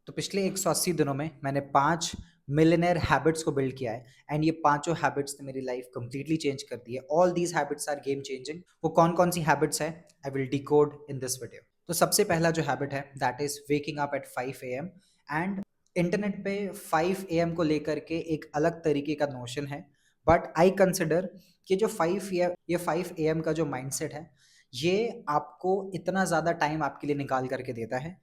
तो पिछले 180 दिनों में मैंने 5 मिलियनेयर हैबिट्स को बिल्ड किया है एंड ये पांचों हैबिट्स ने मेरी लाइफ कंप्लीटली चेंज कर दी है। All these habits are game changing. वो कौन कौन सी हैबिट्स है, I will decode in this video. तो सबसे पहला जो हैबिट है that is waking up at 5 AM। And internet पे 5 AM को लेकर के एक अलग तरीके का नोशन है, बट आई कंसिडर कि जो 5 AM का जो माइंडसेट है ये आपको इतना ज़्यादा टाइम आपके लिए निकाल करके देता है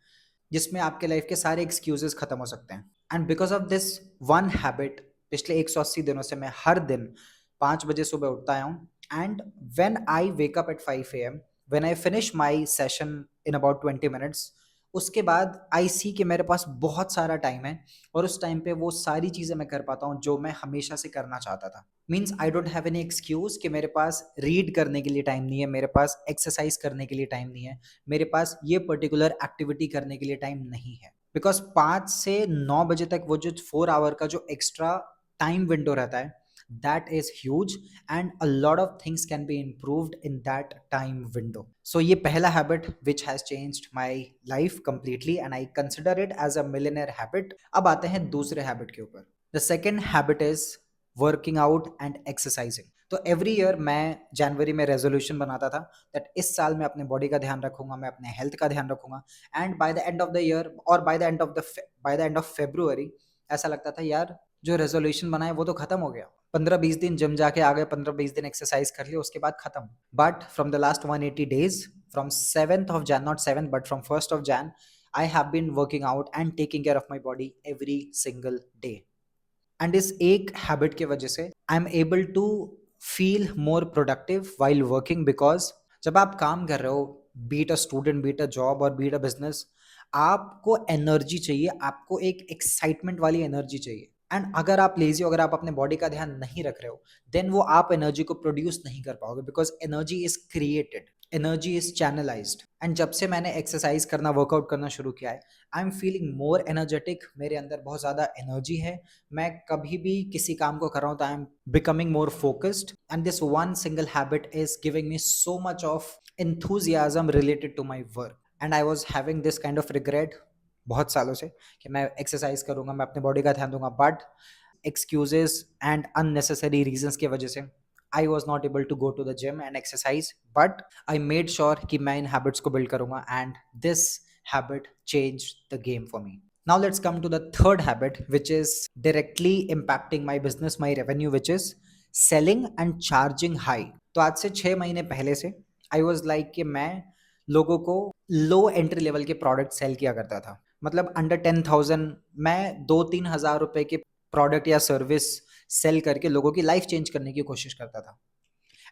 जिसमें आपके लाइफ के सारे एक्सक्यूजेस खत्म हो सकते हैं। And because of this one habit पिछले 180 दिनों से मैं हर दिन 5 बजे सुबह उठता आया हूँ। And when I wake up at 5 AM, when I finish my session in about 20 minutes, उसके बाद आई सी कि मेरे पास बहुत सारा टाइम है और उस टाइम पे वो सारी चीज़ें मैं कर पाता हूँ जो मैं हमेशा से करना चाहता था। Means I don't have any excuse कि मेरे पास रीड करने के लिए टाइम नहीं है, मेरे पास एक्सरसाइज करने के लिए टाइम नहीं है, मेरे पास ये पर्टिकुलर एक्टिविटी करने के लिए टाइम नहीं है। बिकॉज 5 से 9 बजे तक वो जो 4 आवर का जो एक्स्ट्रा टाइम विंडो रहता है that is huge and a lot of things can be improved in that time window. So ये पहला habit which has changed my life completely and I consider it as a millionaire habit. अब आते हैं दूसरे habit के ऊपर. The second habit is working out and exercising. तो every year मैं जनवरी में रेजोल्यूशन बनाता था दैट इस साल मैं अपने बॉडी का ध्यान रखूंगा, मैं अपने हेल्थ का ध्यान रखूंगा। And by the end of the year और by the end of February ऐसा लगता था यार जो रेजोल्यूशन बनाए वो तो खत्म हो गया। 15-20 दिन जिम जाके आ गए, 15-20 दिन एक्सरसाइज कर लिया, उसके बाद खत्म। But from the last 180 days, from 7th of Jan, not 7 but from 1st of Jan, I have been working out and taking care of my body every single day. And इस एक habit की वजह से I am able to feel more productive while working. Because जब आप काम कर रहे हो, be it a student, be it a job और बीट अ बिजनेस, आपको एनर्जी चाहिए, आपको एक एक्साइटमेंट वाली एनर्जी चाहिए। एंड अगर आप लेजी हो, अगर आप अपने बॉडी का ध्यान नहीं रख रहे हो, देन वो आप एनर्जी को प्रोड्यूस नहीं कर पाओगे। Because energy is created, energy is channelised. And जब से मैंने एक्सरसाइज करना, वर्कआउट करना शुरू किया है, I am feeling more energetic. मेरे अंदर बहुत ज़्यादा एनर्जी है। मैं कभी भी किसी काम को कर रहा हूँ तो I am becoming more focused. And this one single habit is giving me so much of enthusiasm related to my work. And I was having this kind of regret बहुत सालों से कि मैं एक्सरसाइज करूंगा, मैं अपने बॉडी का ध्यान दूंगा, but excuses and unnecessary reasons की वजह से I was not able to go to the gym and exercise. But I made sure कि मैं इन हैबिट्स को बिल्ड करूंगा and this habit changed the game for me. Now let's come to the third habit, which is directly impacting my business, my revenue, which is selling and charging high. तो आज से 6 महीने पहले से I was like कि मैं लोगों को लो एंट्री लेवल के प्रोडक्ट सेल किया करता था। मतलब अंडर 10,000 मैं 2-3 हज़ार रुपए के प्रोडक्ट या सर्विस सेल करके लोगों की लाइफ चेंज करने की कोशिश करता था।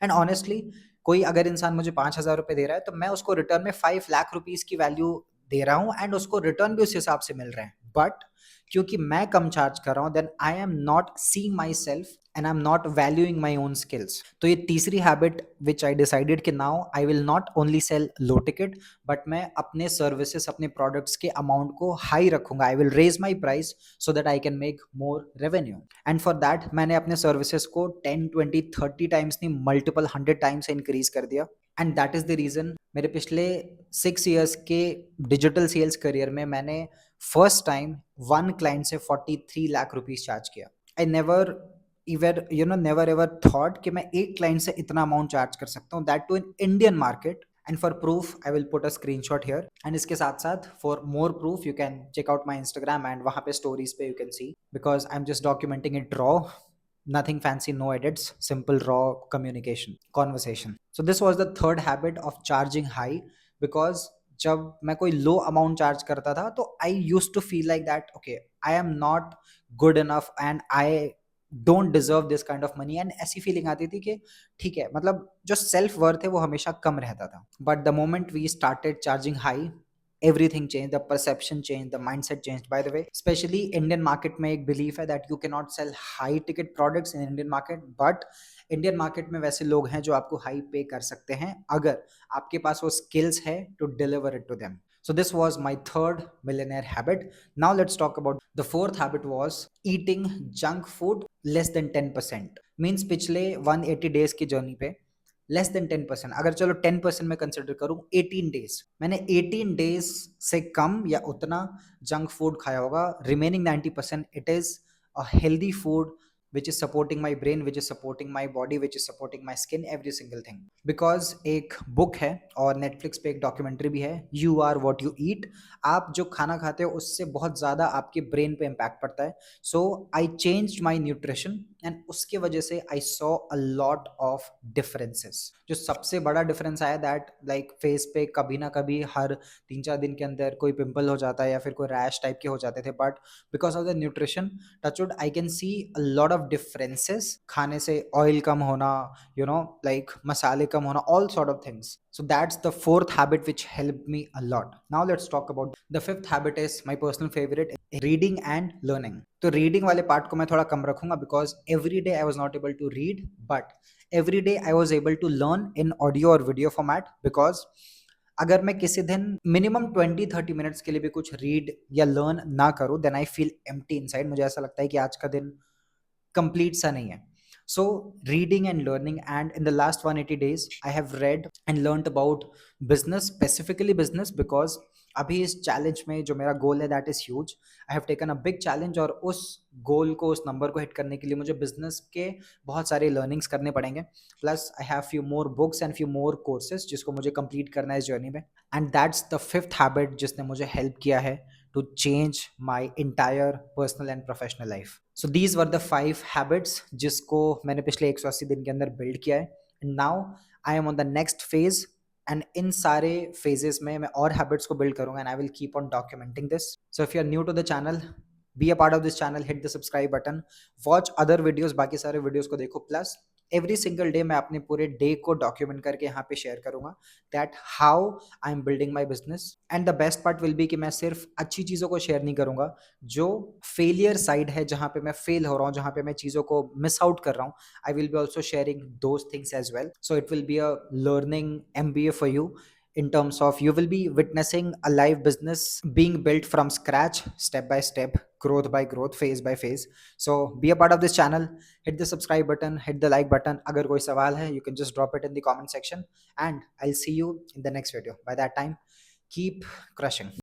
एंड ऑनेस्टली कोई अगर इंसान मुझे 5,000 रुपए दे रहा है तो मैं उसको रिटर्न में 5 लाख रुपीज की वैल्यू दे रहा हूँ एंड उसको रिटर्न भी उस हिसाब से मिल रहे हैं। बट क्योंकि मैं कम चार्ज कर रहा हूँ, then I am not seeing myself and I am not valuing my own skills. तो ये तीसरी हैबिट विच आई डिसाइडेड कि now I will not only sell low ticket, but मैं अपने सर्विसेज, अपने प्रोडक्ट्स के अमाउंट को high रखूंगा। I will raise my price so that I can make more revenue. And for that मैंने अपने services को 10, 20, 30 टाइम्स नहीं, मल्टीपल 100 टाइम्स इंक्रीज कर दिया। And that is the reason मेरे पिछले 6 years के डिजिटल सेल्स करियर में मैंने फर्स्ट टाइम वन क्लाइंट से 43 लाख रुपीज चार्ज किया। आई नेवर एवर थॉट कि मैं एक क्लाइंट से इतना अमाउंट चार्ज कर सकता हूँ, that too in Indian market. And for proof I will put a screenshot here. And इसके साथ साथ for more proof you can check out my Instagram and वहां पे स्टोरीज पे you can see, because I am just documenting it raw, nothing fancy, no edits, simple raw communication conversation. So this was the third habit of charging high, because जब मैं कोई लो amount charge करता था तो I use to feel like that okay I am not good enough and I don't deserve this kind of money. And ऐसी feeling आती थी कि ठीक है, मतलब जो सेल्फ वर्थ है वो हमेशा कम रहता था। But the moment we started charging high, everything changed, the perception changed, the mindset changed. By the way, especially Indian market में एक belief है that you cannot sell high ticket products in Indian market, but Indian market में वैसे लोग हैं जो आपको high pay कर सकते हैं अगर आपके पास वो skills है to deliver it to them. So this was my third millionaire habit. Now let's talk about the fourth habit, was eating junk food less than 10%. Means पिछले 180 days की जर्नी पे लेस देन 10%, अगर चलो 10% में consider करूं, 18 days मैंने 18 days से कम या उतना जंक फूड खाया होगा. Remaining 90% it is a healthy food which is supporting my brain, which is supporting my body, which is supporting my skin, every single thing. Because एक बुक है और नेटफ्लिक्स पे एक डॉक्यूमेंट्री भी है, you are what you eat. आप जो खाना खाते हो उससे बहुत ज़्यादा आपके ब्रेन पे इम्पैक्ट पड़ता है. So I changed my nutrition and उसके वजह से I saw a lot of differences. जो सबसे बड़ा डिफरेंस आया दैट लाइक फेस पे कभी ना कभी हर 3-4 दिन के अंदर कोई पिंपल हो जाता है या फिर कोई रैश टाइप के हो जाते थे, but because of the nutrition, touchwood, I can see a lot of differences. खाने से ऑयल कम होना, you know, like masale kam hona, all sort of things. So that's the fourth habit which helped me a lot. Now let's talk about the fifth habit. Is my personal favorite, reading and learning. तो reading वाले part को मैं थोड़ा कम रखूंगा because every day I was not able to read, but every day I was able to learn in audio or video format. Because अगर मैं किसी दिन मिनिमम 20-30 मिनट्स के लिए भी कुछ रीड या लर्न ना करूं, then I feel empty inside. मुझे ऐसा लगता है कि आज का दिन कंप्लीट सा नहीं है. So reading and learning, and in the last 180 days I have read and learned about business, specifically business, because अभी इस चैलेंज में जो मेरा गोल है that is huge. I have taken a big challenge और उस गोल को, उस नंबर को हिट करने के लिए मुझे बिजनेस के बहुत सारे लर्निंग्स करने पड़ेंगे. Plus I have few more books and few more courses जिसको मुझे कंप्लीट करना है इस जर्नी में. And that's the fifth habit जिसने मुझे हेल्प किया है to change my entire personal and professional life. So these were the 5 habits जिसको मैंने पिछले 180 दिन के अंदर build किया है. And now I am on the next phase. And इन सारे phases में मैं और habits को build करूँगा and I will keep on documenting this. So if you are new to the channel, be a part of this channel, hit the subscribe button, watch other videos, बाकी सारे videos को देखो. Plus every single day मैं अपने पूरे day को document करके यहाँ पे शेयर करूंगा that how I am building my business. And the best part will be कि मैं सिर्फ अच्छी चीज़ों को शेयर नहीं करूंगा, जो फेलियर साइड है, जहाँ पे मैं फेल हो रहा हूँ, जहाँ पे मैं चीज़ों को मिस आउट कर रहा हूँ, I will be also sharing those things as well. So it will be a learning MBA for you, in terms of you will be witnessing a live business being built from scratch, step by step, growth by growth, phase by phase. So be a part of this channel, hit the subscribe button, hit the like button. Agar koi sawal hai, you can just drop it in the comment section, and I'll see you in the next video. By that time, keep crushing.